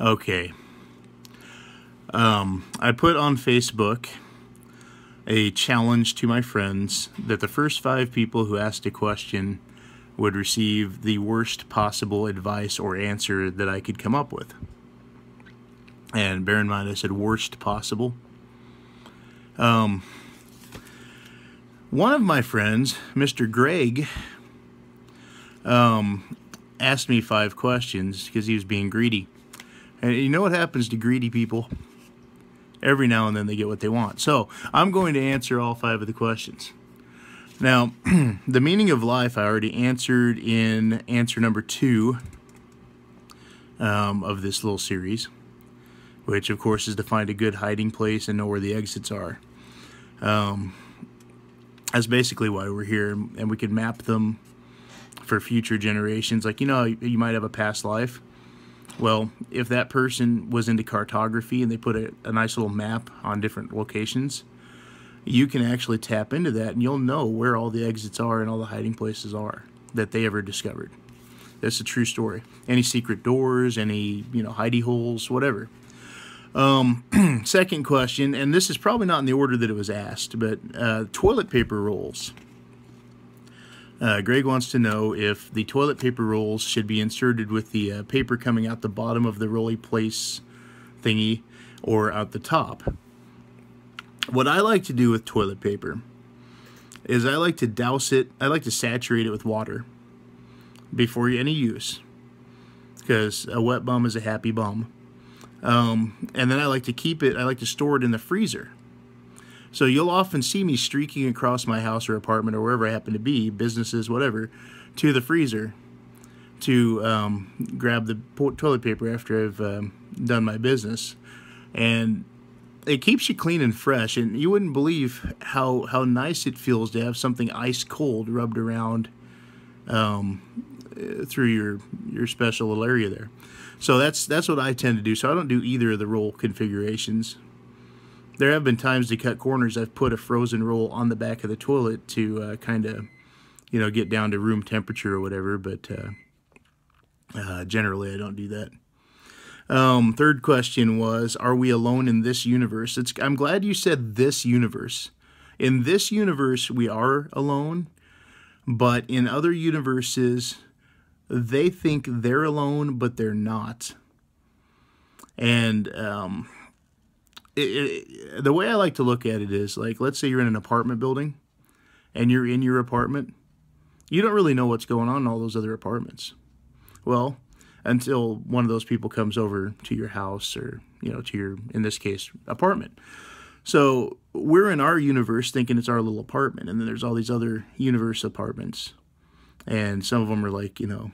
Okay. I put on Facebook a challenge to my friends that the first 5 people who asked a question would receive the worst possible advice or answer that I could come up with. And bear in mind, I said worst possible. One of my friends, Mr. Greg, asked me 5 questions because he was being greedy. And you know what happens to greedy people? Every now and then they get what they want. So I'm going to answer all 5 of the questions. Now, the meaning of life I already answered in answer number 2 of this little series, which of course is to find a good hiding place and know where the exits are. That's basically why we're here, and we can map them for future generations. Like, you know, you might have a past life. Well, if that person was into cartography and they put a nice little map on different locations, you can actually tap into that and you'll know where all the exits are and all the hiding places are that they ever discovered. That's a true story. Any secret doors, any, you know, hidey holes, whatever. Second question, and this is probably not in the order that it was asked, but toilet paper rolls. Greg wants to know if the toilet paper rolls should be inserted with the paper coming out the bottom of the rolly place thingy or out the top. What I like to do with toilet paper is I like to douse it, I like to saturate it with water before any use, because a wet bum is a happy bum. And then I like to keep it, I like to store it in the freezer. So you'll often see me streaking across my house or apartment or wherever I happen to be, businesses, whatever, to the freezer to grab the toilet paper after I've done my business. And it keeps you clean and fresh, and you wouldn't believe how nice it feels to have something ice cold rubbed around through your special little area there. So that's what I tend to do. So I don't do either of the roll configurations. There have been times to cut corners I've put a frozen roll on the back of the toilet to kind of, you know, get down to room temperature or whatever, but generally I don't do that. Third question was, are we alone in this universe? I'm glad you said this universe. In this universe, we are alone, but in other universes, they think they're alone, but they're not. And the way I like to look at it is, like, let's say you're in an apartment building and you're in your apartment. You don't really know what's going on in all those other apartments. Well, until one of those people comes over to your house or, you know, to your, in this case, apartment. So we're in our universe thinking it's our little apartment, and then there's all these other universe apartments. And some of them are like, you know,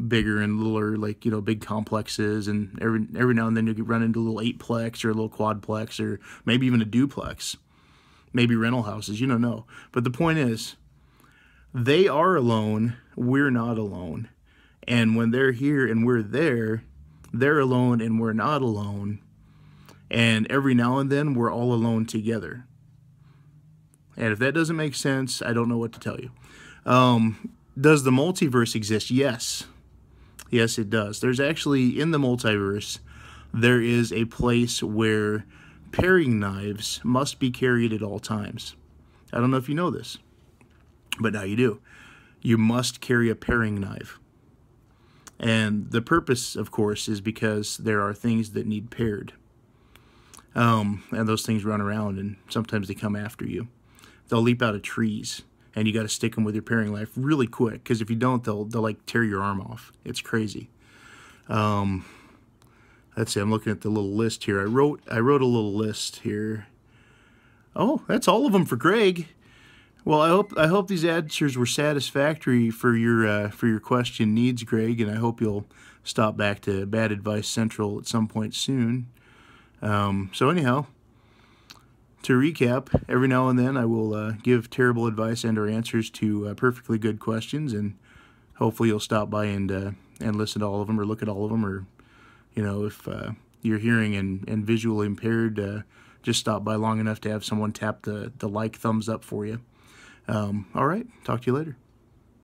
bigger and littler, like, you know, big complexes, and every now and then you run into a little 8-plex or a little quadplex or maybe even a duplex, maybe rental houses, you don't know. But the point is, they are alone, we're not alone. And when they're here and we're there, they're alone and we're not alone. And every now and then we're all alone together. And if that doesn't make sense, I don't know what to tell you. Does the multiverse exist? Yes. Yes, it does. There's actually, in the multiverse, there is a place where paring knives must be carried at all times. I don't know if you know this, but now you do. You must carry a paring knife. And the purpose, of course, is because there are things that need pared. And those things run around, and sometimes they come after you. They'll leap out of trees. And you got to stick them with your paring knife really quick, because if you don't, they'll like tear your arm off. It's crazy. Let's see. I'm looking at the little list here. I wrote a little list here. Oh, that's all of them for Greg. Well, I hope these answers were satisfactory for your question needs, Greg, and I hope you'll stop back to Bad Advice Central at some point soon. So anyhow, to recap, every now and then I will give terrible advice and or answers to perfectly good questions, and hopefully you'll stop by and listen to all of them or look at all of them, or, you know, if you're hearing and visually impaired, just stop by long enough to have someone tap the like thumbs up for you. All right, talk to you later.